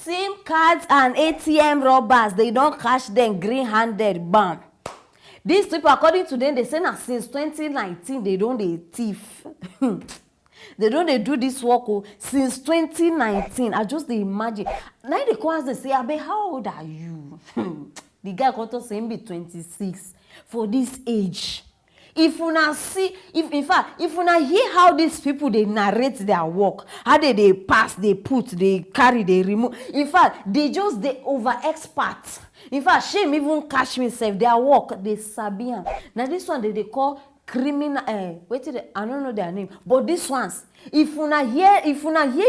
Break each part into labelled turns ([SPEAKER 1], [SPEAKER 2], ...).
[SPEAKER 1] SIM cards and ATM robbers, they don't catch them green-handed, bam. These people, according to them, they say that since 2019, they don't dey thief. They don't dey do this work since 2019. I just dey imagine. Now they come and say, Abe, how old are you? The guy come to say him be 26 for this age. If una see, in fact, if una hear how these people they narrate their work, how they pass, they put, they carry, they remove. In fact, they over expert. In fact, shame even catch me self. Their work, they sabi am. Now this one they call criminal. Wait till I don't know their name, but this ones, if una hear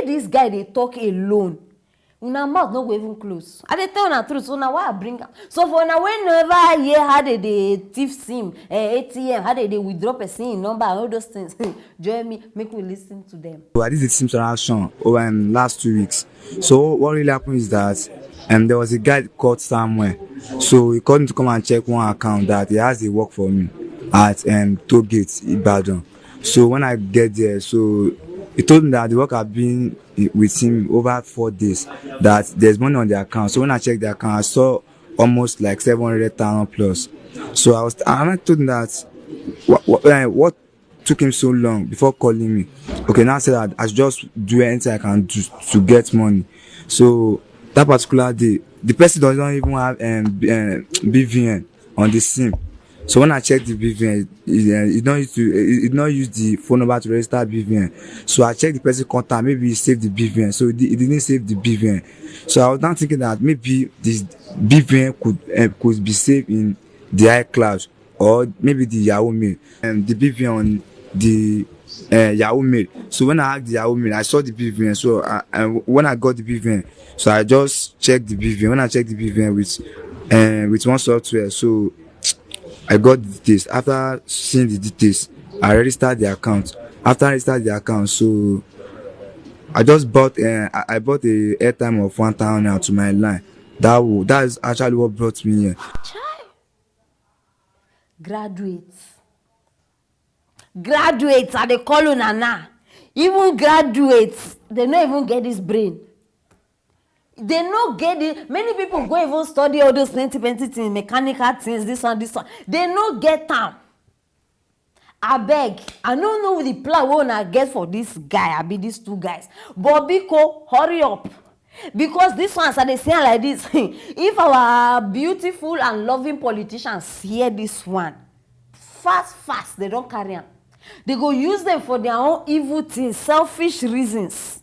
[SPEAKER 1] this guy they talk alone, una mouth no go even close. I dey tell una truth, so now why I bring am. So for now, whenever hear how they thief SIM, ATM, how they withdraw person number, all those things, join me, make we listen to them.
[SPEAKER 2] So I did the SIM transaction over last 2 weeks. So what really happened is that there was a guy called somewhere. So he called me to come and check one account that he has a work for me at Toll Gate, Ibadan. So when I get there, so he told me that the work had been with him over 4 days, that there's money on the account. So when I checked the account, I saw almost like 700,000 plus. So I told him that what took him so long before calling me. Okay, now I said that I should just do anything I can do to get money. So that particular day, the person doesn't even have BVN on the SIM. So when I checked the BVN, it not use the phone number to register BVN. So I checked the person contact, maybe he saved the BVN. So it didn't save the BVN. So I was now thinking that maybe this BVN could be saved in the iCloud or maybe the Yahoo mail. And the BVN on the Yahoo mail. So when I hacked the Yahoo mail, I saw the BVN. So when I got the BVN, so I just checked the BVN. When I checked the BVN with one software, so I got the details. After seeing the details, I registered the account. After I registered the account, so I just bought I bought a airtime of 1,000 naira to my line. That is actually what brought me here.
[SPEAKER 1] Graduates are the call una. Even graduates, they don't even get this brain. They no get it. Many people go even study all those plenty things, mechanical things, this one. They no get them. I beg. I don't know the plan we wanna get for this guy. I be these two guys. But Biko, hurry up. Because this ones are the same like this. If our beautiful and loving politicians hear this one, fast, they don't carry on. They go use them for their own evil things, selfish reasons.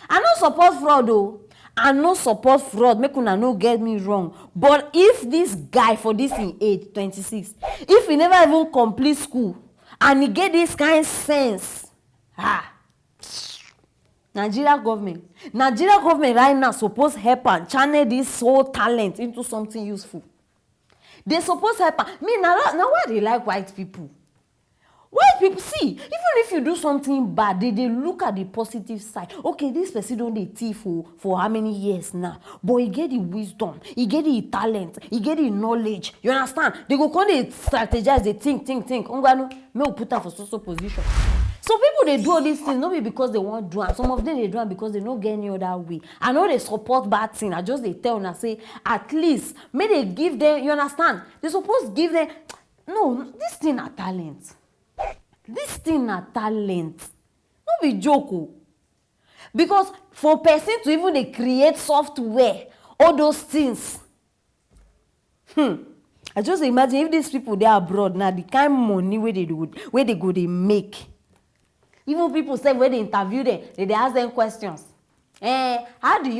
[SPEAKER 1] I don't support fraud though. I no support fraud, make una no get me wrong. But if this guy for this in age 26, if he never even complete school and he get this kind of sense, Nigeria government right now suppose help and channel this whole talent into something useful. They suppose help am. Me now why they like white people? White people, see, even if you do something bad, they look at the positive side. Okay, this person don't dey thief for how many years now? But he get the wisdom, he get the talent, he get the knowledge. You understand? They go come dey strategize, they think. Ongwanu, me put am for so position. So people they do all these things, not be because they want to do it. Some of them they do it because they don't get any other way. I know they support bad thing. I just they tell and say at least may they give them. You understand? They supposed give them. No, this thing are talent. This thing na talent. No be joke. Because for person to even they create software, all those things. I just imagine if these people they are abroad now, the kind of money where they go they make. Even people say when they interview them, they ask them questions. How do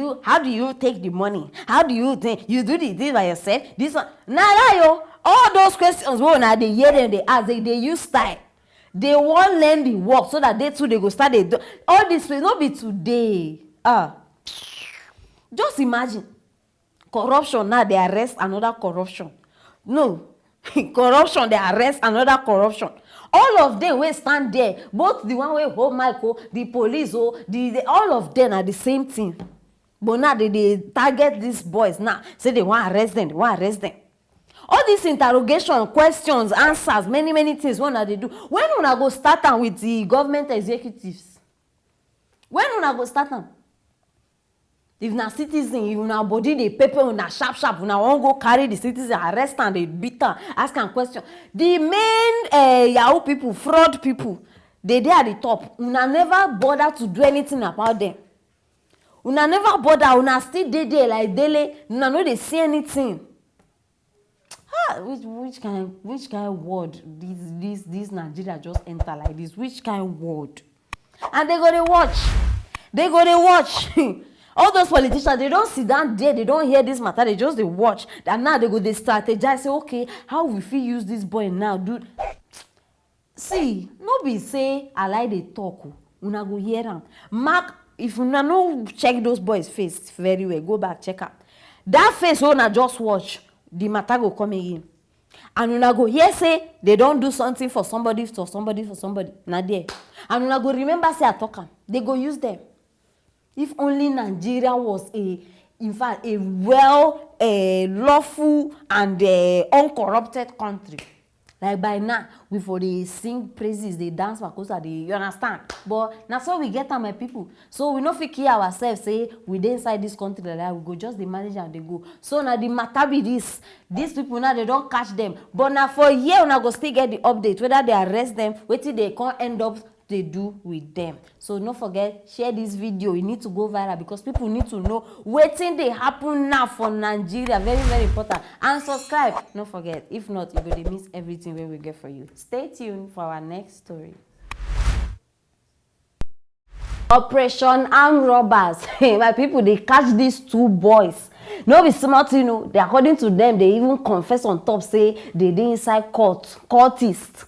[SPEAKER 1] you take the money? How do you think you do this by yourself? This one. Nah, all those questions now they hear them, they ask, they use style. They won't learn the work so that they too they go start they do all this will not be today. Just imagine corruption now they arrest another corruption. No, corruption they arrest another corruption. All of them will stand there, both the one way hold Michael, the police, the all of them are the same thing. But now they target these boys now. Say they want to arrest them. All these interrogation, questions, answers, many things, what they do. When una go start them with the government executives? When una go start them? If na citizen, if una body dey pepper una sharp, una wan go carry the citizen, arrest am, dey beat am, ask am question. The main Yahoo people, fraud people, they dey at the top. Una never bother to do anything about them. Una never bother, una still dey there like daily, una no dey see anything. Which kind word this Nigeria just enter like this? Which kind word? And they go dey watch. They go dey watch. All those politicians, they don't sit down there, they don't hear this matter, they just dey watch. And now they go dey strategize, say, okay, how we fit use this boy now? Dude, see, no be say I like dey talk. Una go hear am. Mark, if una no check those boys' face very well, go back check am. That face wey una just watch, the matter go come again. And una go hear say they don do something for somebody. Na there. And una go remember say I talk am. They go use them. If only Nigeria was in fact, a well, lawful and uncorrupted country. Like by now, we for dey sing praises, dey dance makosa, you understand? But na so we get am, my people. So we no fit kill ourselves, say we dey inside this country like that, we go just dey manage and dey go. So na the matter be this. These people now, they don catch them. But na for here, una go still get the update, whether they arrest them, wetin they can't end up they do with them. So no forget, share this video. You need to go viral because people need to know wetin dey happen now for Nigeria. Very, very important. And subscribe. No forget. If not, you go dey miss everything wey we get for you. Stay tuned for our next story. Operation Armed Robbers. My people, they catch these two boys. No be smart, you know. They, according to them, they even confess on top, say they dey inside cultists.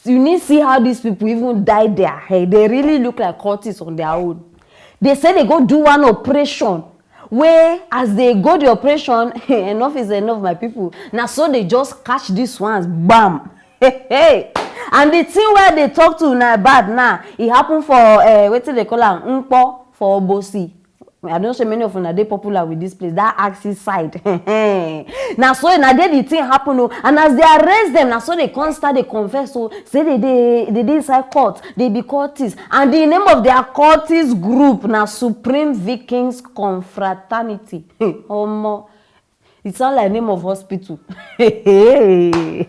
[SPEAKER 1] You need to see how these people even dyed their hair. They really look like cultists on their own. They say they go do one operation where as they go the operation, enough is enough, my people. Now so they just catch these ones, bam. And the thing where they talk to na bad now, it happened for what they call am Mpo for Obosi. I don't say many of them are popular with this place. That axis side. Now so now the thing happen, and as they arrest them, now so they can't start, they confess, so say they inside court, they be cultists, and the name of their cultist group now Supreme Vikings Confraternity. It sounds like name of hospital. I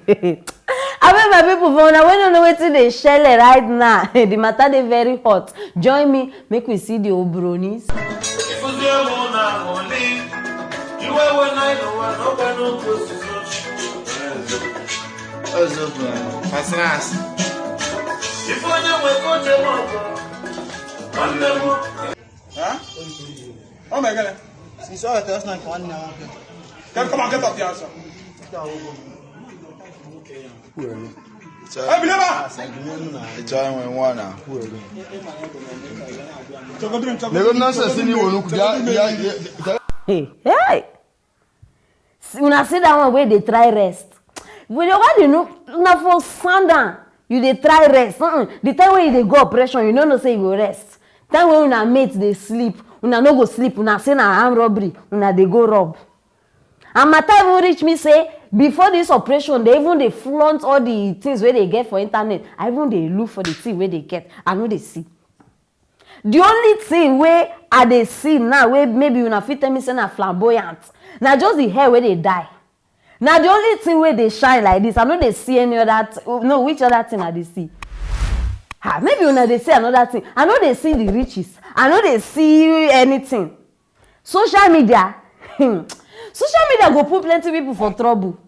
[SPEAKER 1] mean, my people, for now, when you know what they shell right now, the matter they very hot. Join me, make we see the obronis.
[SPEAKER 3] Oh my God! Since all the last night, come on, get up the answer.
[SPEAKER 1] Hey! When I see that one where they try rest, when you know, now for sundown, you they try rest. The time when they go operation, you know say you go rest. Time when una mates they sleep, una no go sleep, una say na armed robbery, una they go rob. And my time will reach me say, before this operation, they flaunt all the things where they get for internet. I even they look for the thing where they get. I know they see. The only thing where they see now, where maybe you fit tell me say na flamboyant. Now just the hair where they dye. Now the only thing where they shine like this, I know they see any other. No, which other thing are they see? Maybe when they see another thing. I know they see the riches. I know they see anything. Social media. Social media go put plenty people for trouble.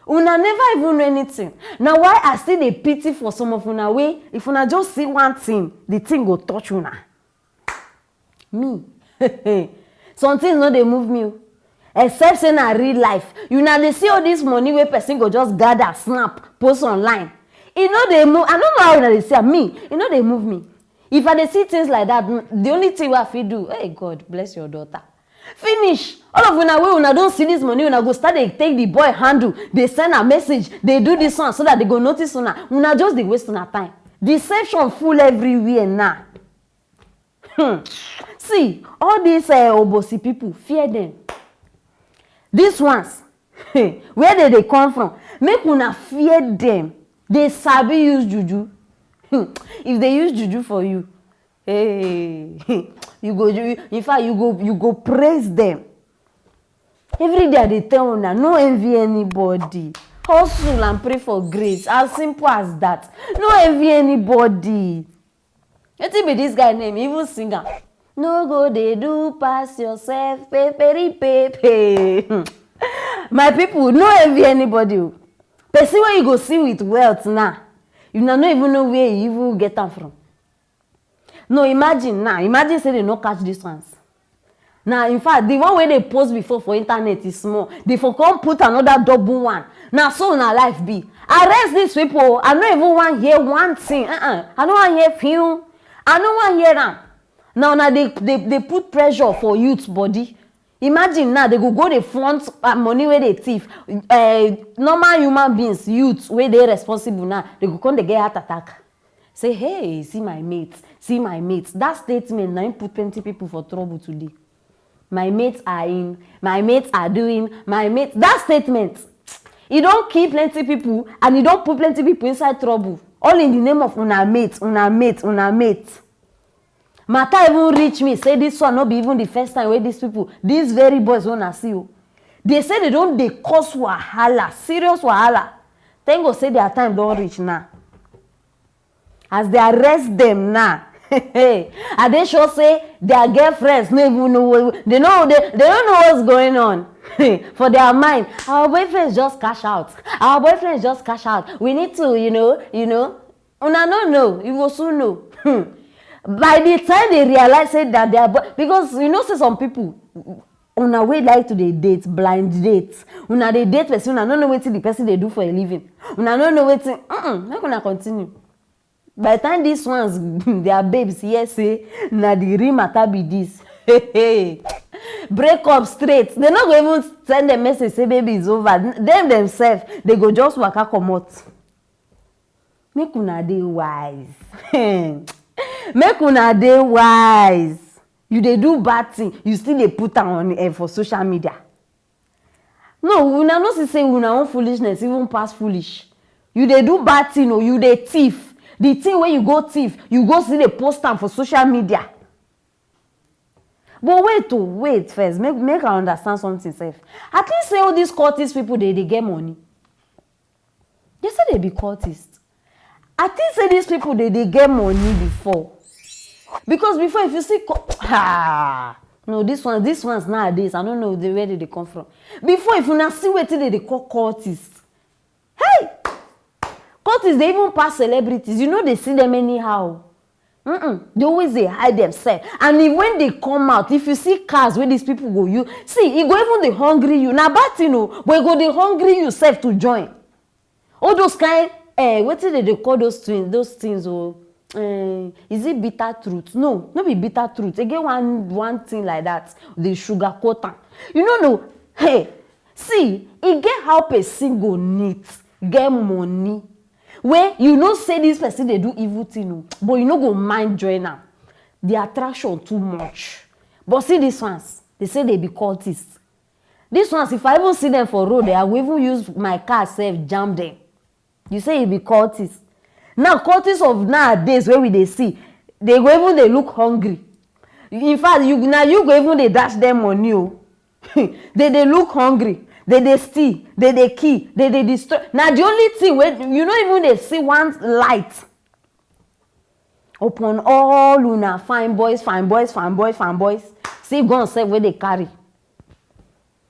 [SPEAKER 1] Una never even know anything. Now why I still dey pity for some of una way, if una just see one thing, the thing go touch una. Me. Some things no dey move me. Except say na real life. You na dey see all this money where person go just gather, snap, post online. E no dey move. I don't know how una dey see me. E no dey move me. If I dey see things like that, the only thing wey I fit do, hey God, bless your daughter. Finish. All of una wey una don't see this money, una go start, they take the boy handle, they send a message, they do this one so that they go notice una just dey waste una time. Deception full everywhere now. See, all these Obosi people, fear them. These ones, where they come from, make una fear them. They sabi use juju. If they use juju for you, Hey, in fact, you go praise them. Every day they tell una, no envy anybody. Hustle and pray for grace. As simple as that. No envy anybody. Wetin be this guy name? Even singer. No go dey do pass yourself, pepe. My people, no envy anybody. Person wey you go see with wealth now, you no even know where you even get am from. No, imagine now. Imagine say they no catch this ones. Now, in fact, the one wey they post before for internet is small. They for come put another double one. Now, so na life be. Arrest these people. I no even want hear one thing. I no want hear few. I no want hear them. Now they put pressure for youth body. Imagine now they go the front money where they thief. Normal human beings, youth where they responsible now. They go come they get heart attack. Say, hey, see my mates. That statement now put 20 people for trouble today. My mates are in, my mates are doing, my mates. That statement, it don't kill plenty people and it don't put plenty people inside trouble. All in the name of una mate. Matter even reach me, say this one not be even the first time where these people, these very boys wanna see you. They say they cause wahala, serious wahala. Thank God say their time don't reach now. As they arrest them now, and they sure say their girlfriends no even know they don't know what's going on. For their mind, our boyfriends just cash out. We need to, you know. Una no know, you will soon know. By the time they realize that they are because you know say some people una way like to dey date, blind date. Una dey date person, una no know wetin the person they do for a living. Una no know wetin. Make una continue. By the time these ones, their babes, yes, say, na the real matter be this. Break up straight. They not going to even send a message, say, baby, it's over. Them themselves, they go just waka comot. Make una dey wise. Make una dey wise. You dey do bad thing, you still dey put am on for social media. No, una no say una own foolishness even pass foolish. You dey do bad thing or you dey thief. The thing where you go thief, you go see the post am for social media. But wait first. Make I understand something safe. At least say all these cultist people they get money. They say they be cultists. At least say these people they get money before. Because before if you see no, this one's nowadays, I don't know where they come from. Before if you not see what they call cultists. Hey! Cultists, they even pass celebrities. You know they see them anyhow. They always they hide themselves. And when they come out, if you see cars where these people go, you see, it go even they hungry you. Now bad you know, but it go they hungry yourself to join. All those kind, what did they call those things? Is it bitter truth? No, not be bitter truth. They get one thing like that. The sugar coating. You know, hey, see, it get how person go neat, get money. Where you know say this person they do evil thing, but you no go mind join them. The attraction too much. But see these ones, they say they be cultists. These ones, if I even see them for road, I will even use my car self jam them. You say you be cultists. Now cultists of nowadays where we they see, they go even they look hungry. In fact, you go even they dash them money. They look hungry. They steal, they kill, they destroy. Now the only thing where you know even they see one light upon all una fine boys. See guns where they carry.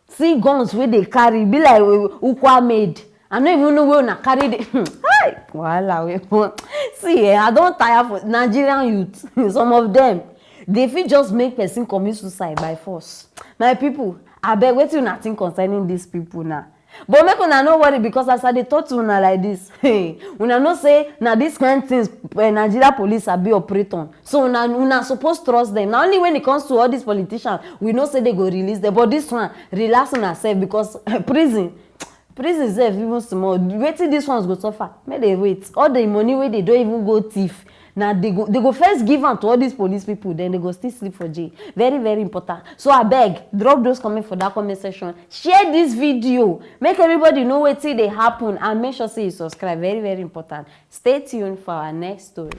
[SPEAKER 1] See guns where they carry. Be like ukwa made. I don't even know where una carry the hi. Voila. See, I don't tire for Nigerian youth. Some of them, they feel just make person commit suicide by force. My people. I beg wetin una think concerning these people now. But make una no worry because as I dey talk to una like this, hey, una know say na this kind things Nigeria police be operate on. So una suppose trust them. Now only when it comes to all these politicians, we know say they go release them. But this one, relax on herself because prison sef even small. Wetin these ones go suffer? Make they wait. All the money wey they don't even go thief. Now they go first give am to all these police people, then they go still sleep for jail. Very, very important. So I beg, drop those comments for that comment section. Share this video. Make everybody know what they happen and make sure say you subscribe. Very, very important. Stay tuned for our next story.